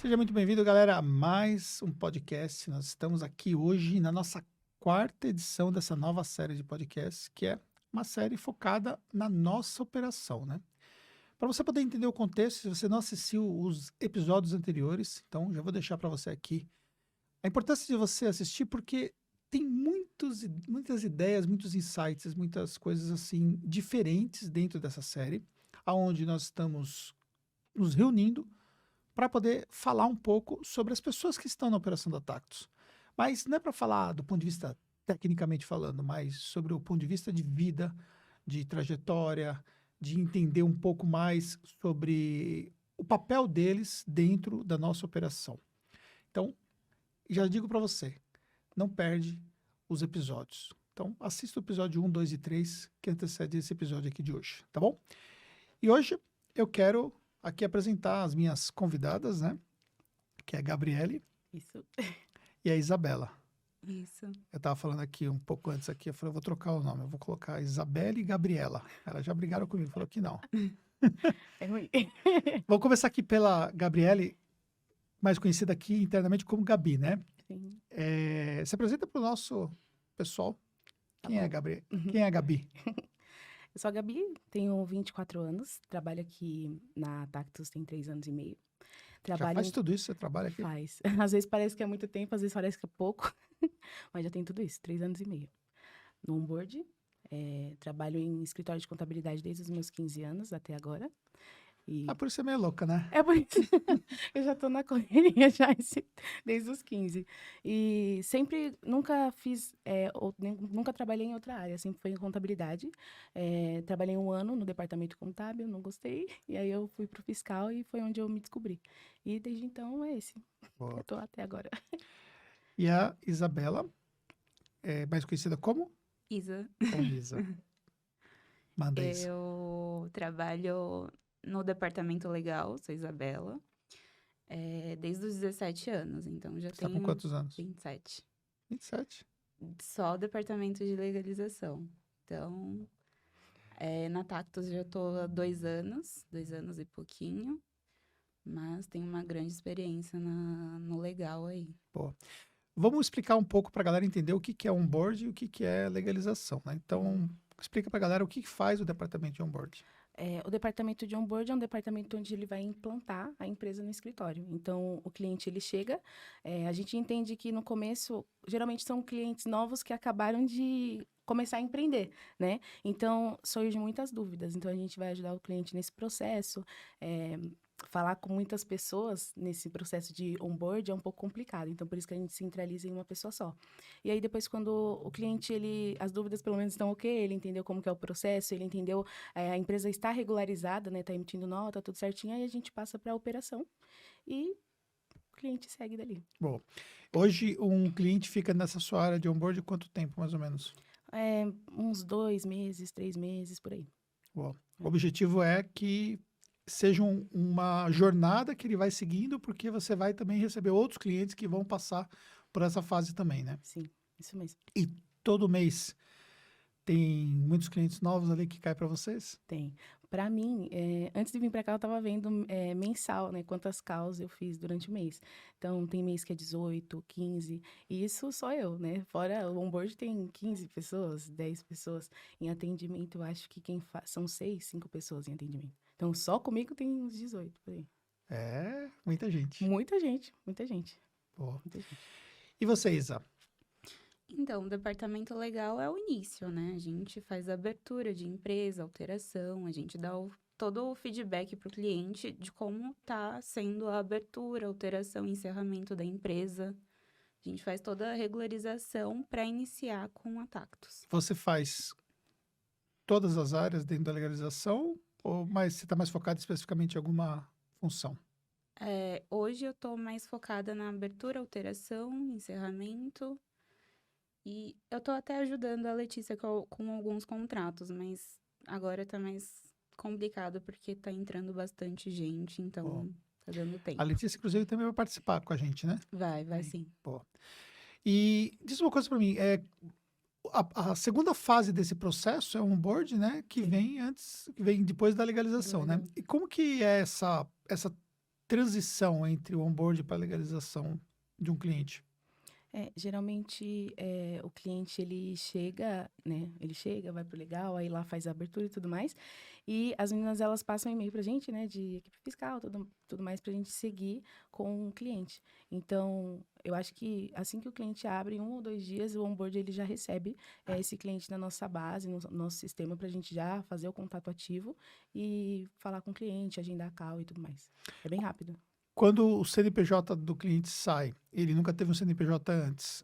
Seja muito bem-vindo, galera, a mais um podcast. Nós estamos aqui hoje na nossa quarta edição dessa nova série de podcasts, que é uma série focada na nossa operação, né? Para você poder entender o contexto, se você não assistiu os episódios anteriores, então já vou deixar para você aqui a importância de você assistir, porque tem muitas ideias, muitos insights, muitas coisas assim diferentes dentro dessa série, aonde nós estamos nos reunindo para poder falar um pouco sobre as pessoas que estão na operação da Tactus. Mas não é para falar do ponto de vista tecnicamente falando, mas sobre o ponto de vista de vida, de trajetória, de entender um pouco mais sobre o papel deles dentro da nossa operação. Então, já digo para você, não perde os episódios. Então, assista o episódio 1, 2 e 3, que antecede esse episódio aqui de hoje, tá bom? E hoje eu quero aqui apresentar as minhas convidadas, né? Que é a Gabriele Isso, e a Isabela. isso. Eu estava falando aqui um pouco antes aqui, eu falei, eu vou trocar o nome, eu vou colocar Isabelle e Gabriela. Elas já brigaram comigo, falou que não. É ruim. Vou começar aqui pela Gabriele, mais conhecida aqui internamente como Gabi, né? Sim, Se apresenta para o nosso pessoal. tá Quem é a bom. Gabriele? Quem é a Gabi? Eu sou a Gabi, tenho 24 anos, trabalho aqui na Tactus tem 3 anos e meio. Já Trabalho faz tudo isso, você trabalha aqui? faz. Às vezes parece que é muito tempo, às vezes parece que é pouco, mas já tem tudo isso, 3 anos e meio. No onboard, trabalho em escritório de contabilidade desde os meus 15 anos até agora. E Ah, por isso é meio louca, né? é por isso eu já tô na correria já desde os 15. E sempre, nunca fiz, nunca trabalhei em outra área, sempre foi em contabilidade. Trabalhei 1 ano no departamento contábil, não gostei, e aí eu fui pro fiscal e foi onde eu me descobri. E desde então é esse, Boa. eu tô até agora. E a Isabela, mais conhecida como? Isa, Como Isa. Manda isso. eu trabalho no departamento legal, sou Isabela, desde os 17 anos, então já Você está com tenho quantos anos? 27. 27. Só o departamento de legalização. Então, na Tactus já estou há 2 anos e pouquinho, mas tenho uma grande experiência no legal aí. Vamos explicar um pouco para a galera entender o que que é onboard e o que que é legalização, né? Então, explica para a galera o que que faz o departamento de onboard. O departamento de onboard é um departamento onde ele vai implantar a empresa no escritório. Então, o cliente, ele chega, a gente entende que no começo, geralmente são clientes novos que acabaram de começar a empreender, né? Então, surgem muitas dúvidas. Então, a gente vai ajudar o cliente nesse processo, falar com muitas pessoas nesse processo de onboard é um pouco complicado. Então, por isso que a gente centraliza em uma pessoa só. E aí, depois, quando o cliente, as dúvidas pelo menos estão ok, ele entendeu como que é o processo, ele entendeu a empresa está regularizada, né? Está emitindo nota, tudo certinho. Aí a gente passa para a operação e o cliente segue dali. Bom, hoje um cliente fica nessa sua área de onboard quanto tempo, mais ou menos? Uns 2 meses, 3 meses, por aí. Bom, o objetivo é que seja uma jornada que ele vai seguindo, porque você vai também receber outros clientes que vão passar por essa fase também, né? Sim, isso mesmo. E todo mês tem muitos clientes novos ali que caem para vocês? Tem. Para mim, antes de vir para cá, eu estava vendo mensal, né? Quantas calls eu fiz durante o mês. Então, tem mês que é 18, 15. E isso só eu, né? Fora o onboard tem 15 pessoas, 10 pessoas. Em atendimento, eu acho que são 6, 5 pessoas em atendimento. Então, só comigo tem uns 18 por aí. É, muita gente. Muita gente, muita gente. Boa. Muita gente. E você, Isa? Então, o departamento legal é o início, né? A gente faz a abertura de empresa, alteração, a gente dá todo o feedback para o cliente de como está sendo a abertura, alteração, encerramento da empresa. A gente faz toda a regularização para iniciar com a Tactus. Você faz todas as áreas dentro da legalização ou você está mais focado especificamente em alguma função? Hoje eu estou mais focada na abertura, alteração, encerramento. E eu tô até ajudando a Letícia com alguns contratos, mas agora tá mais complicado porque tá entrando bastante gente, então Bom. tá dando tempo. A Letícia, inclusive, também vai participar com a gente, né? Vai Aí. sim. Boa. E diz uma coisa para mim, a segunda fase desse processo é o onboard, né? Que vem depois da legalização, né? Legal. E como que é essa transição entre o onboard para a legalização de um cliente? Geralmente o cliente ele chega, né? Ele chega, vai pro legal, aí lá faz a abertura e tudo mais. E as meninas elas passam um e-mail pra gente, né? De equipe fiscal, tudo mais pra gente seguir com o cliente. Então, eu acho que assim que o cliente abre, em 1 ou 2 dias, o onboard ele já recebe esse cliente na nossa base, no nosso sistema, pra gente já fazer o contato ativo e falar com o cliente, agendar a call e tudo mais. É bem rápido. Quando o CNPJ do cliente sai, ele nunca teve um CNPJ antes,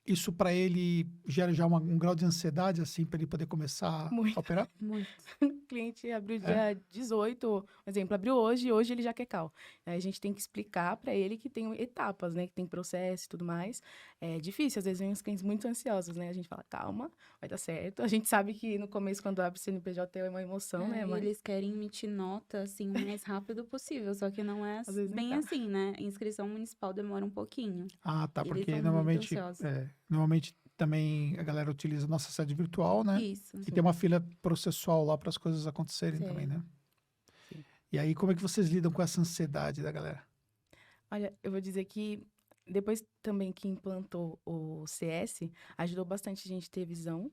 isso para ele gera já um grau de ansiedade, assim, para ele poder começar Muito. a operar? Muito. O cliente abriu dia 18, por exemplo, abriu hoje e hoje ele já quer call. Aí a gente tem que explicar para ele que tem etapas, né? Que tem processo e tudo mais. É difícil, às vezes vem os clientes muito ansiosos, né? A gente fala, calma, vai dar certo. A gente sabe que no começo, quando abre o CNPJ, é uma emoção, né? E Mas eles querem emitir nota, assim, o mais rápido possível, só que não é às vezes nem bem tá. assim, né? Inscrição municipal demora um pouquinho. Ah, tá, Eles porque são muito normalmente, ansiosos. normalmente também a galera utiliza a nossa sede virtual, né? Isso. E tem uma fila processual lá para as coisas acontecerem também, Tem. né? Sim. E aí, como é que vocês lidam com essa ansiedade da galera? Olha, eu vou dizer que depois também que implantou o CS, ajudou bastante a gente ter visão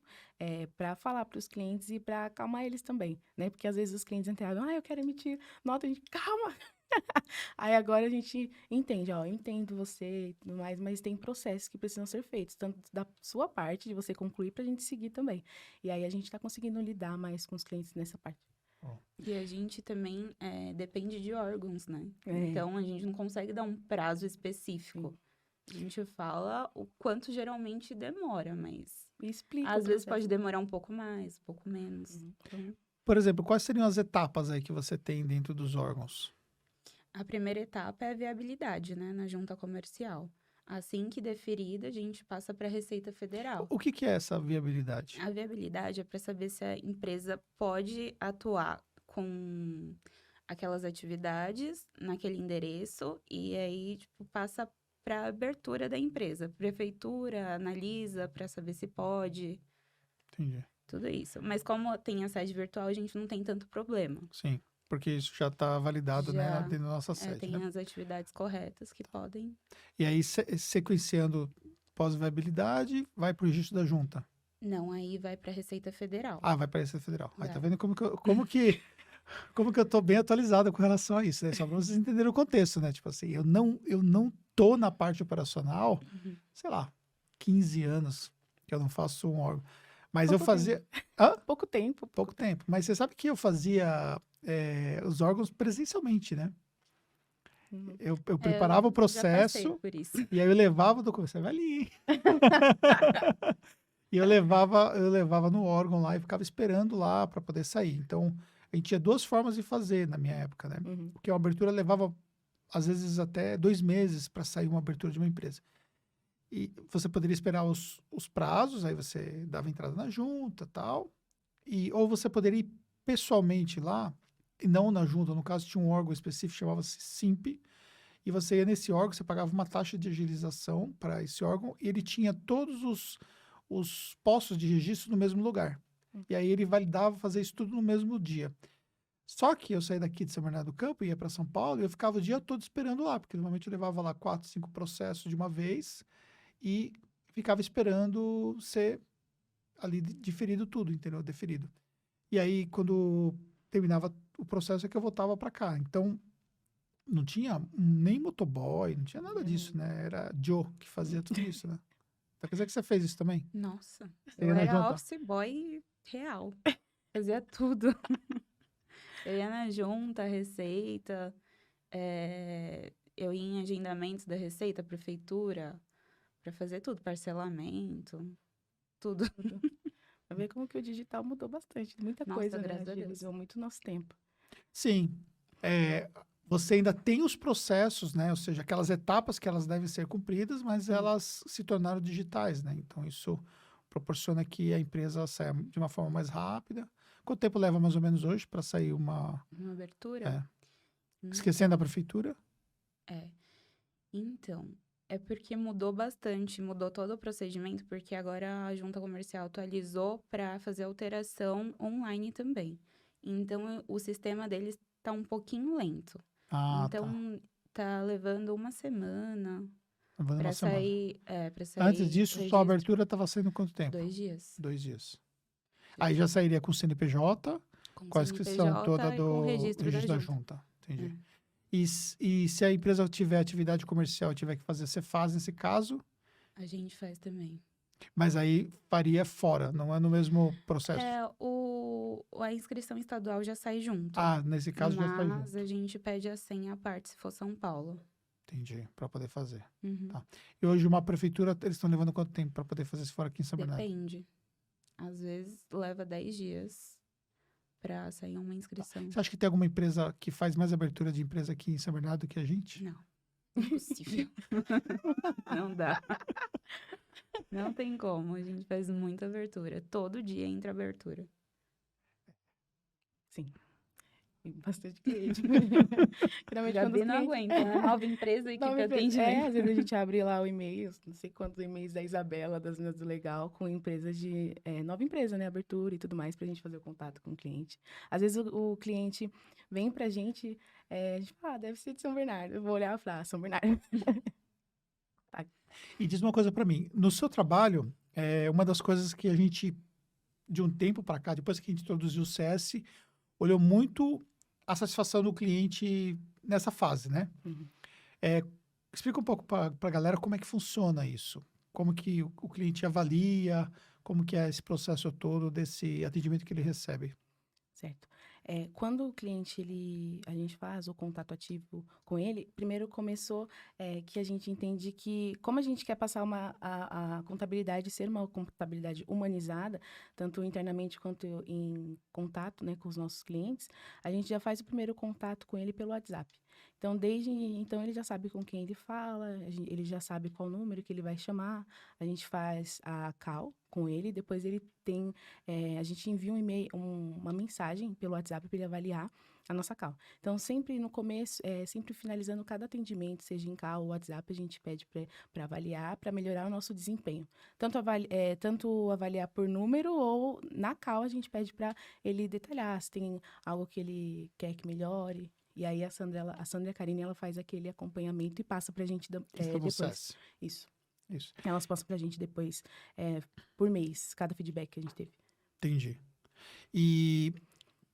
para falar para os clientes e para acalmar eles também, né? Porque às vezes os clientes entravam, eu quero emitir nota, a gente, calma! Aí agora a gente entende, ó, eu entendo você e tudo mais, mas tem processos que precisam ser feitos, tanto da sua parte, de você concluir, para a gente seguir também. E aí a gente está conseguindo lidar mais com os clientes nessa parte. E a gente também depende de órgãos, né? É. Então, a gente não consegue dar um prazo específico. A gente fala o quanto geralmente demora, mas E explica às o vezes processo. pode demorar um pouco mais, um pouco menos. Uhum. Então, Por exemplo, quais seriam as etapas aí que você tem dentro dos órgãos? a primeira etapa é a viabilidade, né? Na junta comercial. Assim que deferida, a gente passa para a Receita Federal. O que que é essa viabilidade? A viabilidade é para saber se a empresa pode atuar com aquelas atividades naquele endereço e aí, tipo, passa para abertura da empresa. Prefeitura analisa para saber se pode, Entendi. tudo isso. Mas como tem a sede virtual, a gente não tem tanto problema. Sim, porque isso já está validado, né, Já, dentro da nossa sede, tem né? as atividades corretas que podem. E aí, sequenciando pós-viabilidade, vai para o registro da junta. Não, aí vai para a Receita Federal. Ah, vai para a Receita Federal. Aí tá Vai. vendo como que eu tô bem atualizado com relação a isso, né? Só para vocês entenderem o contexto, né? Tipo assim, eu não tô na parte operacional, Uhum. sei lá, 15 anos que eu não faço um órgão. Mas eu Pouco fazia... Hã? Pouco tempo. Pouco tempo. Mas você sabe que eu fazia os órgãos presencialmente, né? Uhum. Eu preparava o Já passei processo por isso. e aí eu levava o documento. Você vai ali, hein? E eu levava no órgão lá e ficava esperando lá para poder sair. Então, a gente tinha 2 formas de fazer na minha época, né? Uhum. Porque uma abertura levava, às vezes, até 2 meses para sair uma abertura de uma empresa. E você poderia esperar os prazos, aí você dava entrada na junta tal. Ou você poderia ir pessoalmente lá, e não na junta. No caso, tinha um órgão específico, chamava-se SIMP. E você ia nesse órgão, você pagava uma taxa de agilização para esse órgão, e ele tinha todos os postos de registro no mesmo lugar. E aí ele validava fazer isso tudo no mesmo dia. Só que eu saí daqui de São Bernardo do Campo, ia para São Paulo, e eu ficava o dia todo esperando lá, porque normalmente eu levava lá 4, 5 processos de uma vez e ficava esperando ser ali diferido tudo, entendeu? Deferido. E aí, quando terminava o processo, é que eu voltava para cá. Então, não tinha nem motoboy, não tinha nada disso, né? Era Joe que fazia tudo isso, né? Então, quer dizer que você fez isso também? Nossa, Você eu ia na era junta? office boy real. Fazia tudo. Eu ia na junta, Receita, eu ia em agendamentos da Receita, Prefeitura, para fazer tudo, parcelamento, tudo. Pra ver como que o digital mudou bastante. Muita Nossa, coisa, né? graças a Deus. Agilizou muito o nosso tempo. Sim. Você ainda tem os processos, né? Ou seja, aquelas etapas que elas devem ser cumpridas, mas elas se tornaram digitais, né? Então, isso proporciona que a empresa saia de uma forma mais rápida. Quanto tempo leva mais ou menos hoje para sair uma... Uma abertura? Esquecendo da prefeitura? Então, é porque mudou bastante, mudou todo o procedimento, porque agora a junta comercial atualizou para fazer alteração online também. Então, o sistema deles está um pouquinho lento. Ah, tá. Então, tá levando uma semana Levando para uma semana. sair, para sair Antes o disso, sua registro. abertura estava saindo quanto tempo? 2 dias. 2 dias. Aí já sairia com o CNPJ, Com com a inscrição toda CNPJ e com o do registro da registro da junta. junta. Entendi. É. E se a empresa tiver atividade comercial e tiver que fazer, você faz nesse caso, A gente faz também. mas aí faria fora, não é no mesmo processo. A inscrição estadual já sai junto. Ah, nesse caso já está Mas junto. a gente pede a senha à parte se for São Paulo. Entendi, para poder fazer. Uhum. Tá. E hoje uma prefeitura, eles estão levando quanto tempo para poder fazer se for aqui em São Bernardo? Depende. Às vezes leva 10 dias para sair uma inscrição. Você acha que tem alguma empresa que faz mais abertura de empresa aqui em São Bernardo do que a gente? Não. Impossível. Não dá. Não tem como. A gente faz muita abertura. Todo dia entra abertura. Sim. Tem bastante cliente. Geralmente quando Gabi os não clientes... aguenta, né? Nova empresa, equipe Nova empresa. atendimento. Às vezes a gente abre lá o e-mail, não sei quantos e-mails da Isabela, das meninas do Legal, com empresas de... nova empresa, né? Abertura e tudo mais, pra gente fazer o contato com o cliente. Às vezes o cliente vem pra gente, a gente fala, deve ser de São Bernardo. Eu vou olhar e falar, São Bernardo. E diz uma coisa para mim, no seu trabalho, uma das coisas que a gente, de um tempo para cá, depois que a gente introduziu o CS, olhou muito a satisfação do cliente nessa fase, né? Uhum. Explica um pouco para a galera como é que funciona isso, como que o cliente avalia, como que é esse processo todo desse atendimento que ele recebe. Certo. Quando o cliente, a gente faz o contato ativo com ele, primeiro começou que a gente entende que, como a gente quer passar a contabilidade, ser uma contabilidade humanizada, tanto internamente quanto em contato, né, com os nossos clientes, a gente já faz o primeiro contato com ele pelo WhatsApp. Então, desde então, ele já sabe com quem ele fala, ele já sabe qual número que ele vai chamar, a gente faz a call com ele, depois ele tem, a gente envia um e-mail, uma mensagem pelo WhatsApp para ele avaliar a nossa call. Então, sempre no começo, sempre finalizando cada atendimento, seja em call ou WhatsApp, a gente pede para avaliar, para melhorar o nosso desempenho. Tanto avaliar por número ou na call a gente pede para ele detalhar se tem algo que ele quer que melhore. E aí a Sandra e a Karine, ela faz aquele acompanhamento e passa pra gente depois. Processo. Isso. Isso. Elas passam pra gente depois, por mês, cada feedback que a gente teve. Entendi. E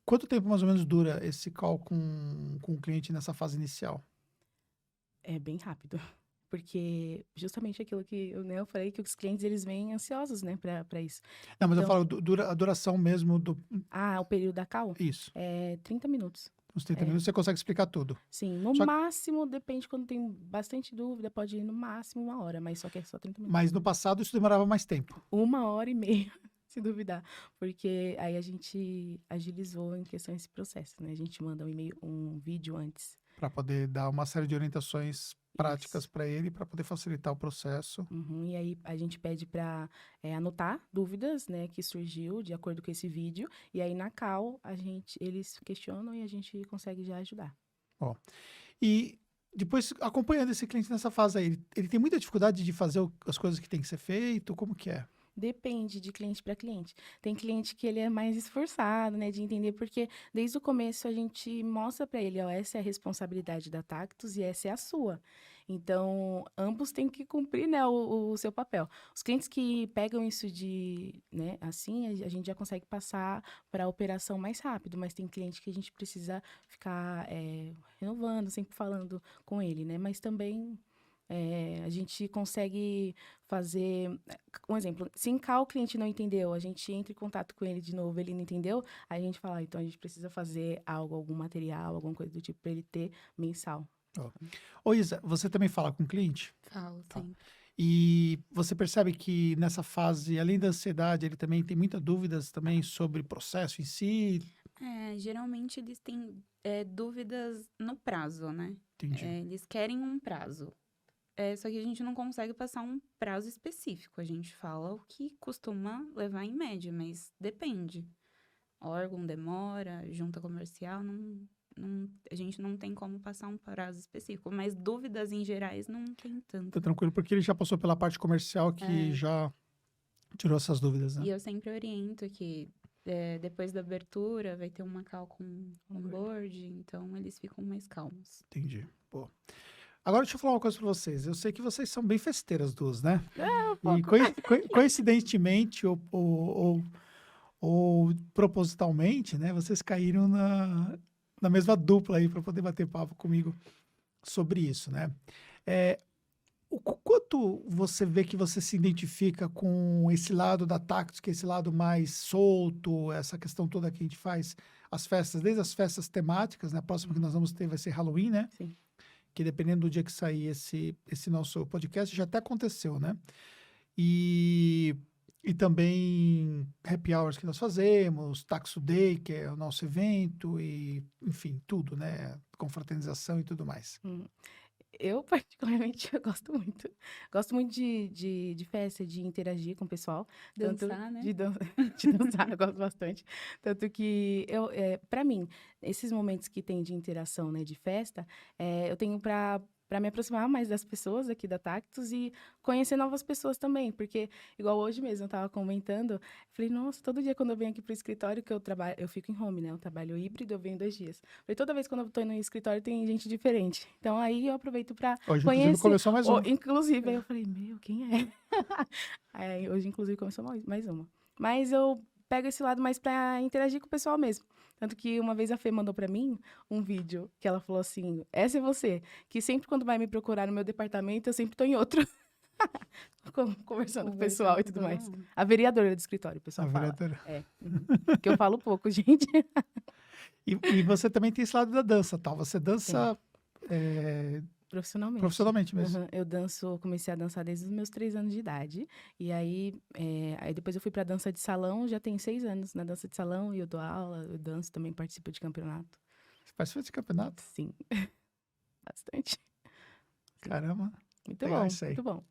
quanto tempo mais ou menos dura esse call com o cliente nessa fase inicial? É bem rápido. Porque justamente aquilo que eu falei, que os clientes, eles vêm ansiosos, né, pra isso. Não, mas eu Então- falo a duração mesmo do... O período da call Isso. é 30 minutos. Uns 30 minutos você consegue explicar tudo. Sim, no Só que- máximo, depende quando tem bastante dúvida, pode ir no máximo 1 hora, mas só que é só 30 minutos. Mas no passado isso demorava mais tempo. 1 hora e meia, se duvidar. Porque aí a gente agilizou em questão esse processo, né? A gente manda um e-mail, um vídeo antes. Para poder dar uma série de orientações práticas Isso. para ele, para poder facilitar o processo. Uhum, e aí a gente pede para anotar dúvidas, né, que surgiu de acordo com esse vídeo. E aí na call eles questionam e a gente consegue já ajudar. E depois, acompanhando esse cliente nessa fase aí, ele tem muita dificuldade de fazer as coisas que tem que ser feito? Como que é? Depende de cliente para cliente. Tem cliente que ele é mais esforçado, né, de entender, porque desde o começo a gente mostra para ele, ó, essa é a responsabilidade da Tactus e essa é a sua. Então, ambos têm que cumprir, né, o seu papel. Os clientes que pegam isso né, assim, a gente já consegue passar para a operação mais rápido, mas tem cliente que a gente precisa ficar renovando, sempre falando com ele, né, mas também... a gente consegue fazer... Um exemplo, se em call o cliente não entendeu, a gente entra em contato com ele de novo, ele não entendeu, aí a gente fala, então a gente precisa fazer algum material, alguma coisa do tipo, para ele ter mensal. Ô Isa, você também fala com o cliente? Falo, Tá. sim. E você percebe que nessa fase, além da ansiedade, ele também tem muitas dúvidas também sobre o processo em si? Geralmente eles têm dúvidas no prazo, né? Entendi. Eles querem um prazo. Só que a gente não consegue passar um prazo específico. A gente fala o que costuma levar em média, mas depende. Órgão demora, junta comercial, a gente não tem como passar um prazo específico. Mas dúvidas em gerais não tem tanto. Tá tranquilo, porque ele já passou pela parte comercial que já tirou essas dúvidas, né? E eu sempre oriento que depois da abertura, vai ter uma call com onboard, então eles ficam mais calmos. Entendi. Pô. Agora deixa eu falar uma coisa pra vocês. Eu sei que vocês são bem festeiras duas, né? E coincidentemente ou propositalmente, né? Vocês caíram na mesma dupla aí para poder bater papo comigo sobre isso, né? O quanto você vê que você se identifica com esse lado da Tactus, que é esse lado mais solto, essa questão toda que a gente faz, as festas, desde as festas temáticas, né? A próxima que nós vamos ter vai ser Halloween, né? Sim. Que dependendo do dia que sair esse nosso podcast, já até aconteceu, né? E também happy hours que nós fazemos, Taxo Day, que é o nosso evento, e enfim, tudo, né? Confraternização e tudo mais. Eu, particularmente, eu gosto muito. Gosto muito de festa, de interagir com o pessoal. Dançar, né? De dançar, eu gosto bastante. Tanto que, para mim, esses momentos que tem de interação, né, de festa, eu tenho para me aproximar mais das pessoas aqui da Tactus e conhecer novas pessoas também. Porque, igual hoje mesmo, eu estava comentando, falei, nossa, todo dia quando eu venho aqui pro escritório, que eu trabalho, eu fico em home, né? Eu trabalho híbrido, eu venho 2 dias. Falei, toda vez quando eu tô no escritório tem gente diferente. Então, aí eu aproveito para Hoje, conhecer. inclusive, começou mais uma. Inclusive, aí eu falei, quem é? Hoje, inclusive, começou mais uma. Mas eu pego esse lado mais para interagir com o pessoal mesmo. Tanto que uma vez a Fê mandou para mim um vídeo que ela falou assim, essa é você, que sempre quando vai me procurar no meu departamento, eu sempre tô em outro. Conversando com o pessoal e tudo mais. A vereadora do escritório, o pessoal fala. Porque eu falo pouco, gente. E você também tem esse lado da dança, tal. Você dança... Profissionalmente mesmo. Eu comecei a dançar desde os meus 3 anos de idade. E aí depois eu fui pra dança de salão, já tenho 6 anos na dança de salão, e eu dou aula, eu danço, também participo de campeonato. Você participa de campeonato? Sim. Bastante. Caramba. Muito bom, muito bom.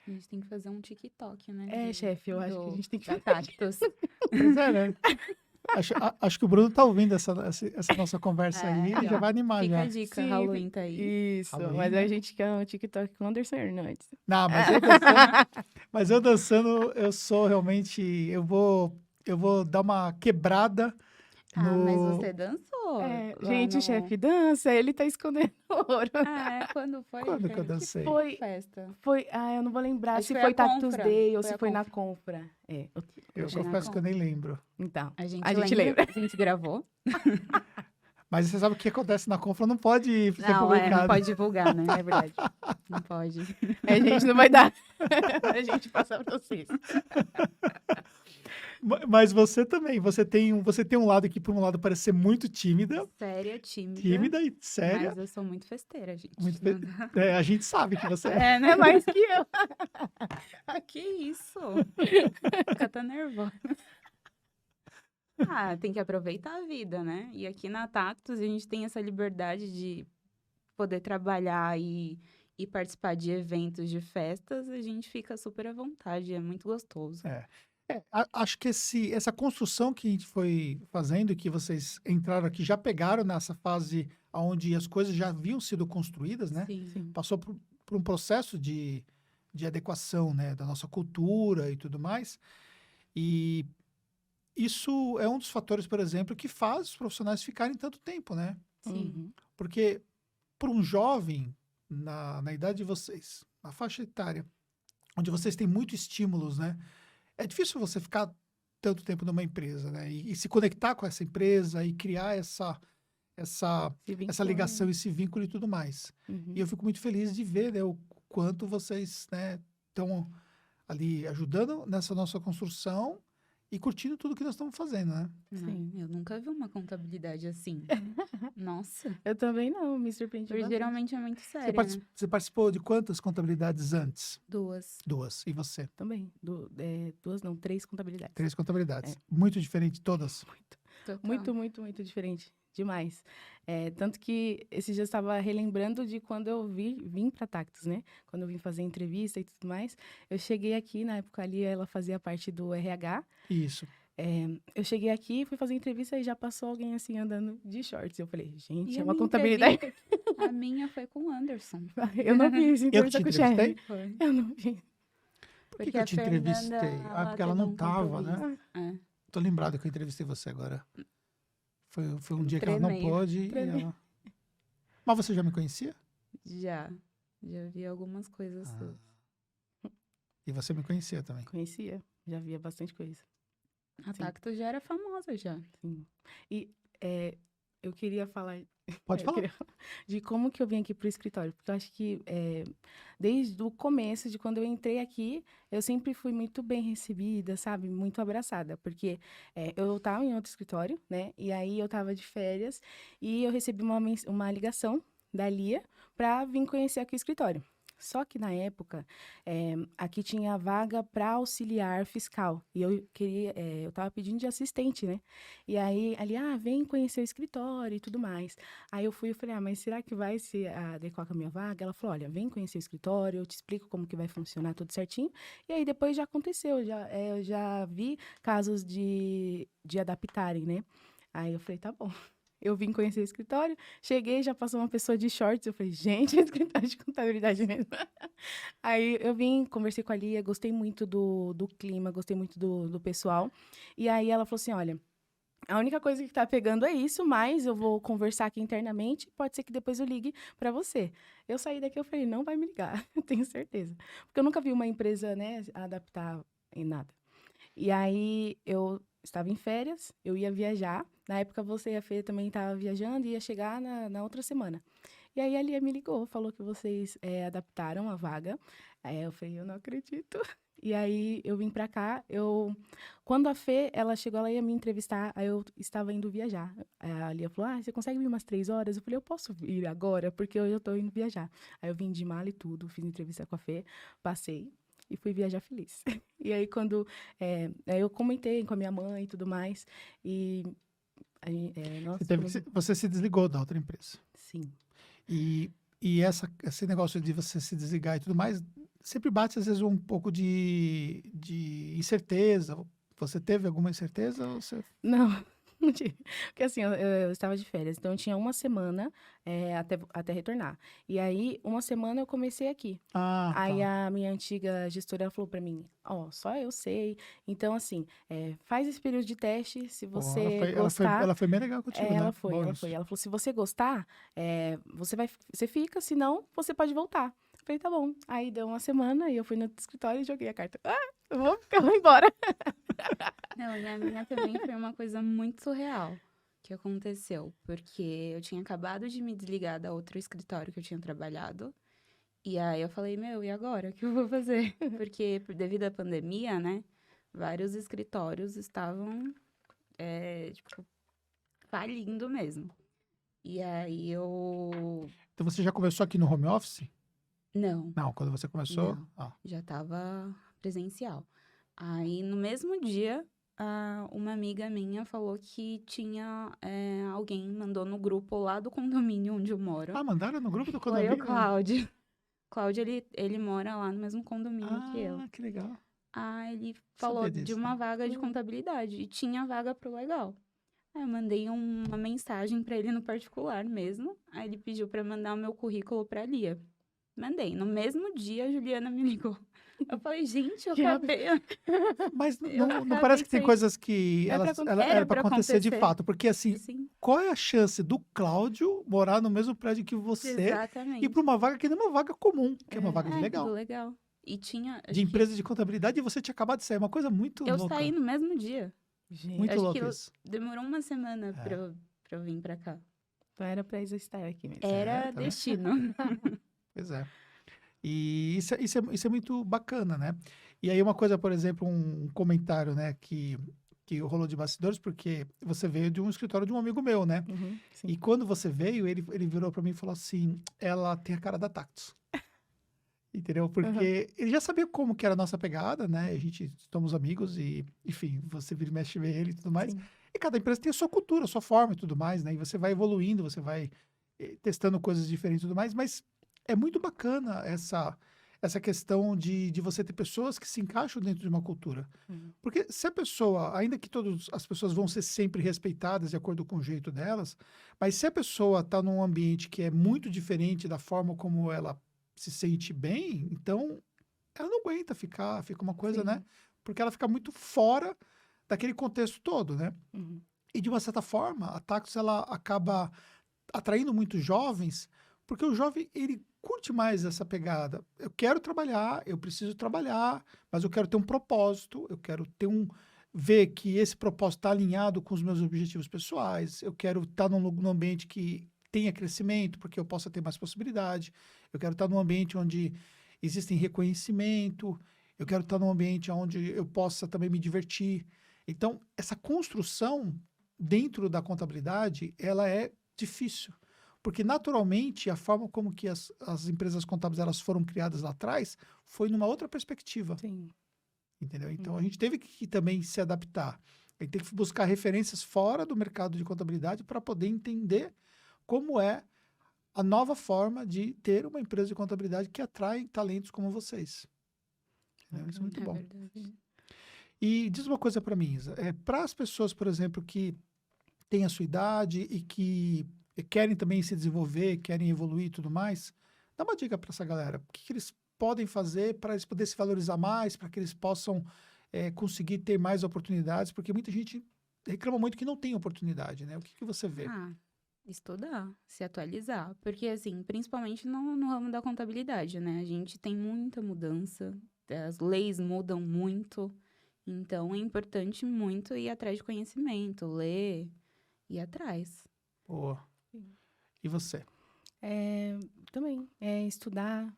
A gente tem que fazer um TikTok, né? Chefe, eu acho que a gente tem que fazer. Tactus. Pois é, né? Acho que o Bruno tá ouvindo essa nossa conversa aí e já vai animar. Fica já. a dica, Sim, Halloween tá aí. Isso, Halloween, mas né? a gente quer um TikTok com o Anderson Hernandes. Não, mas eu dançando, eu sou realmente... Eu vou dar uma quebrada no... Mas você dançou? Gente, o chefe dança, ele tá escondendo ouro. Quando foi? Quando que eu dancei? Foi Festa. eu não vou lembrar Acho se que foi a Tactus Confra. Day ou Foi se a foi na Confra. Eu confesso que eu nem lembro. Então, a gente lembra. A gente gravou. Mas você sabe o que acontece na Confra, não pode ser Não, publicado. não pode divulgar, né? É verdade. Não pode. A gente não vai dar. A gente passa pra vocês. Mas você também, você tem um lado que, por um lado, parece ser muito tímida. Séria, tímida. Tímida e séria. Mas eu sou muito festeira, gente. A gente sabe que você é. Né? Mais que eu. Que isso? Fica tá nervosa. Tem que aproveitar a vida, né? E aqui na Tactus a gente tem essa liberdade de poder trabalhar e participar de eventos, de festas. A gente fica super à vontade, é muito gostoso. Acho que essa construção que a gente foi fazendo, que vocês entraram aqui, já pegaram nessa fase onde as coisas já haviam sido construídas, né? Sim. Passou por um processo de adequação, né, da nossa cultura e tudo mais. E isso é um dos fatores, por exemplo, que faz os profissionais ficarem tanto tempo, né? Sim. Porque para um jovem, na idade de vocês, na faixa etária, onde vocês têm muitos estímulos, né? É difícil você ficar tanto tempo numa empresa, né? E se conectar com essa empresa e criar essa ligação, esse vínculo e tudo mais. E eu fico muito feliz de ver, né, o quanto vocês, né, estão ali ajudando nessa nossa construção e curtindo tudo que nós estamos fazendo, né? Sim. Eu nunca vi uma contabilidade assim. Nossa. Eu também não, me surpreendi Porque bastante. geralmente é muito sério, né? Você participou de quantas contabilidades antes? 2. 2. E você? Também. 3 contabilidades. 3 contabilidades. Muito diferente todas? Muito diferente. Demais. Tanto que esses dias eu estava relembrando de quando eu vim para Tactus, né? Quando eu vim fazer entrevista e tudo mais. Eu cheguei aqui, na época ali, ela fazia parte do RH. Isso. Eu cheguei aqui, fui fazer entrevista e já passou alguém assim andando de shorts. Eu falei, gente, E é a uma minha contabilidade. A minha foi com o Anderson. Eu não vi essa Eu que entrevista te com o chefe. entrevistei? Foi. Eu não vi. Por que eu te entrevistei? Porque ela não estava, né? Tô lembrado que eu entrevistei você agora. Foi um dia que ela não Tremei, pôde e tremei. ela... Mas você já me conhecia? Já vi algumas coisas Ah. suas. E você me conhecia também. Conhecia, já via bastante coisa. A Tacto já era famosa já. Sim. E eu queria falar Pode eu falar. queria falar de como que eu vim aqui pro escritório, porque eu acho que desde o começo, de quando eu entrei aqui, eu sempre fui muito bem recebida, sabe? Muito abraçada, porque eu estava em outro escritório, né? E aí eu estava de férias e eu recebi uma ligação da Lia para vir conhecer aqui o escritório. Só que na época, aqui tinha vaga para auxiliar fiscal. E eu eu estava pedindo de assistente, né? E aí, ali, vem conhecer o escritório e tudo mais. Aí eu fui e falei, mas será que vai se adequar com a minha vaga? Ela falou, olha, vem conhecer o escritório, eu te explico como que vai funcionar tudo certinho. E aí depois já aconteceu, eu já vi casos de adaptarem, né? Aí eu falei, tá bom. Eu vim conhecer o escritório, cheguei, já passou uma pessoa de shorts, eu falei, gente, é escritório de contabilidade mesmo. Aí eu vim, conversei com a Lia, gostei muito do clima, gostei muito do pessoal. E aí ela falou assim, olha, a única coisa que tá pegando é isso, mas eu vou conversar aqui internamente, pode ser que depois eu ligue para você. Eu saí daqui, eu falei, não vai me ligar, eu tenho certeza. Porque eu nunca vi uma empresa, né, adaptar em nada. E aí eu estava em férias, eu ia viajar. Na época você e a Fê também estavam viajando e ia chegar na outra semana. E aí a Lia me ligou, falou que vocês adaptaram a vaga. Aí eu falei, eu não acredito. E aí eu vim pra cá, quando a Fê, ela chegou, ela ia me entrevistar, aí eu estava indo viajar. Aí a Lia falou, você consegue vir umas 3 horas? Eu falei, eu posso ir agora, porque eu já tô indo viajar. Aí eu vim de mala e tudo, fiz entrevista com a Fê, passei e fui viajar feliz. E aí quando aí eu comentei com a minha mãe e tudo mais, e aí, nossa, Você se desligou da outra empresa. sim. E esse negócio de você se desligar e tudo mais, sempre bate às vezes um pouco de incerteza. Você teve alguma incerteza? Ou você... Não, não tive. Porque assim, eu estava de férias, então eu tinha uma semana até retornar. E aí, uma semana eu comecei aqui. Ah, Aí tá. a minha antiga gestora ela falou pra mim, só eu sei. Então, assim, faz esse período de teste, se Pô, você gostar... ela foi bem legal contigo, Ela né? foi, Bom ela isso. foi. Ela falou, se você gostar, você fica, senão você pode voltar. Eu falei, tá bom. Aí deu uma semana e eu fui no escritório e joguei a carta. Eu vou ficar, vou embora. Não, e a minha também foi uma coisa muito surreal que aconteceu. Porque eu tinha acabado de me desligar da outro escritório que eu tinha trabalhado. E aí eu falei, e agora? O que eu vou fazer? Porque devido à pandemia, né? Vários escritórios estavam, tipo, falindo mesmo. E aí Então você já começou aqui no home office? Não, Não, quando você começou... Não. Ah. já tava presencial. Aí, no mesmo dia, uma amiga minha falou que tinha alguém mandou no grupo lá do condomínio onde eu moro. Mandaram no grupo do Foi o condomínio? Cláudio. Cláudio, ele mora lá no mesmo condomínio que eu. Que legal. Ele falou Sabia de disso. uma vaga de contabilidade e tinha vaga pro legal. Aí eu mandei uma mensagem pra ele no particular mesmo. Aí ele pediu pra mandar o meu currículo pra Lia. Mandei. No mesmo dia, a Juliana me ligou. Eu falei, gente, eu Que acabei. Mas Eu não acabei parece que tem de sair. coisas que Era pra era pra para acontecer de acontecer. fato. Porque, assim, Sim, qual é a chance do Cláudio morar no mesmo prédio que você e exatamente. para uma vaga que não é uma vaga comum, que é uma vaga de Do legal, legal. E tinha. de empresa de contabilidade, e você tinha acabado de sair. É uma coisa muito Eu louca. saí no mesmo dia. Gente, Muito Acho louco que isso. demorou uma semana É. pra eu vir pra cá. então era pra isso estar aqui mesmo. Era tá vendo? destino. Pois é. E isso é muito bacana, né? E aí uma coisa, por exemplo, um comentário, né, que rolou de bastidores, porque você veio de um escritório de um amigo meu, né? Uhum, sim. E quando você veio, ele virou para mim e falou assim, ela tem a cara da Tactus. Entendeu? Porque ele já sabia como que era a nossa pegada, né? A gente somos amigos e, enfim, você vira e mexe vê ele e tudo mais. Sim. E cada empresa tem a sua cultura, a sua forma e tudo mais, né? E você vai evoluindo, você vai testando coisas diferentes e tudo mais, mas é muito bacana essa questão de você ter pessoas que se encaixam dentro de uma cultura. Uhum. Porque se a pessoa, ainda que todas as pessoas vão ser sempre respeitadas de acordo com o jeito delas, mas se a pessoa está num ambiente que é muito diferente da forma como ela se sente bem, então ela não aguenta fica uma coisa, Sim. né? Porque ela fica muito fora daquele contexto todo, né? Uhum. E, de uma certa forma, a Tactus, ela acaba atraindo muitos jovens, porque o jovem, ele curte mais essa pegada. Eu quero trabalhar, eu preciso trabalhar, mas eu quero ter um propósito, eu quero ter ver que esse propósito está alinhado com os meus objetivos pessoais, eu quero estar num ambiente que tenha crescimento, porque eu possa ter mais possibilidade, eu quero estar num ambiente onde existem reconhecimento, eu quero estar num ambiente onde eu possa também me divertir. Então, essa construção dentro da contabilidade, ela é difícil, porque naturalmente a forma como que as empresas contábeis elas foram criadas lá atrás foi numa outra perspectiva, Sim. entendeu? Então a gente teve que também se adaptar, a gente tem que buscar referências fora do mercado de contabilidade para poder entender como é a nova forma de ter uma empresa de contabilidade que atrai talentos como vocês. Entendeu? Isso é muito É bom. verdade. E diz uma coisa para mim, Isa, para as pessoas, por exemplo, que têm a sua idade e que querem também se desenvolver, querem evoluir e tudo mais, dá uma dica para essa galera. O que eles podem fazer para eles poderem se valorizar mais, para que eles possam conseguir ter mais oportunidades, porque muita gente reclama muito que não tem oportunidade, né? O que você vê? Estudar, se atualizar. Porque, assim, principalmente no ramo da contabilidade, né? A gente tem muita mudança, as leis mudam muito. Então, é importante muito ir atrás de conhecimento, ler, ir atrás. Boa. Sim. E você? Também, estudar,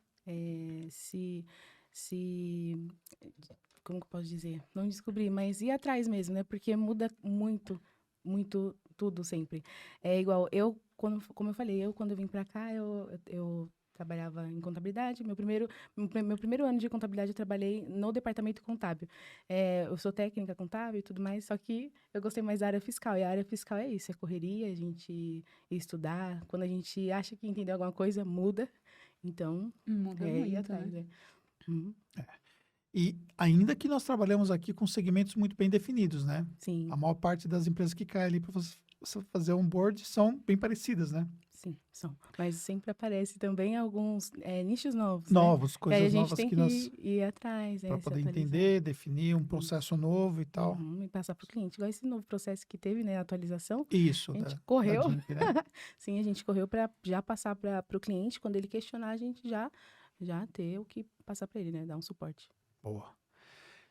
como que eu posso dizer? Não descobrir, mas ir atrás mesmo, né? Porque muda muito, muito tudo sempre. É igual, como eu falei, quando eu vim pra cá, eu trabalhava em contabilidade. Meu primeiro ano de contabilidade eu trabalhei no departamento contábil. Eu sou técnica contábil e tudo mais, só que eu gostei mais da área fiscal. E a área fiscal é isso, é correria, a gente estudar. Quando a gente acha que entendeu alguma coisa, muda. Então, Muda ir muito, atrás, né? Uhum. E ainda que nós trabalhamos aqui com segmentos muito bem definidos, né? Sim, A maior parte das empresas que caem ali para você fazer onboard são bem parecidas, né? sim, são. Mas sempre aparece também alguns nichos novos, né? Novos, E aí a coisas gente novas tem que que nós, ir atrás, para se poder atualizar. entender, definir um processo novo e tal. Uhum, e passar para o cliente. Igual esse novo processo que teve, né? A atualização. Isso, A gente da correu. DIMP, né? Sim, a gente correu para já passar para o cliente. Quando ele questionar, a gente já ter o que passar para ele, né? Dar um suporte. Boa.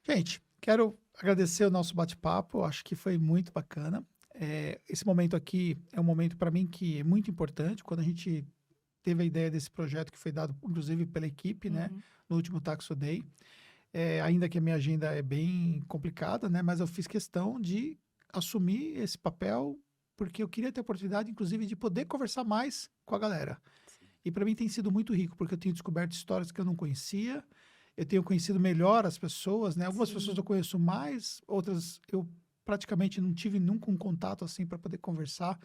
Gente, quero agradecer o nosso bate-papo, acho que foi muito bacana. Esse momento aqui é um momento para mim que é muito importante, quando a gente teve a ideia desse projeto que foi dado, inclusive, pela equipe, né, Uhum. no último Taxo Day. Ainda que a minha agenda é bem complicada, né, mas eu fiz questão de assumir esse papel, porque eu queria ter a oportunidade, inclusive, de poder conversar mais com a galera. E para mim tem sido muito rico, porque eu tenho descoberto histórias que eu não conhecia, eu tenho conhecido melhor as pessoas, né? Algumas Sim. pessoas eu conheço mais, outras eu praticamente não tive nunca um contato assim para poder conversar.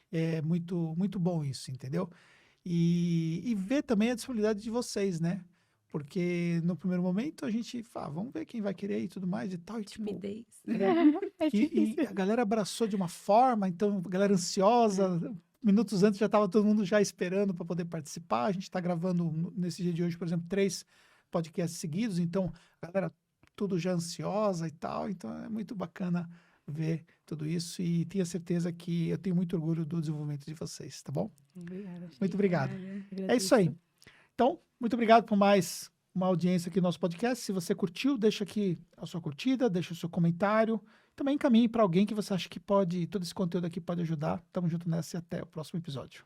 É muito, muito bom isso, entendeu? E ver também a disponibilidade de vocês, né? Porque no primeiro momento a gente fala, vamos ver quem vai querer e tudo mais e tal. E, tipo, Timidez. É e difícil. a galera abraçou de uma forma, então a galera ansiosa. Minutos antes já estava todo mundo já esperando para poder participar. A gente está gravando nesse dia de hoje, por exemplo, 3 podcasts seguidos, então a galera tudo já ansiosa e tal. Então é muito bacana ver tudo isso e tenho certeza que eu tenho muito orgulho do desenvolvimento de vocês, tá bom? Obrigada. Muito obrigado. Obrigada. É isso aí. Então, muito obrigado por mais uma audiência aqui no nosso podcast. Se você curtiu, deixa aqui a sua curtida, deixa o seu comentário. Também encaminhe para alguém que você acha que todo esse conteúdo aqui pode ajudar. Tamo junto nessa e até o próximo episódio.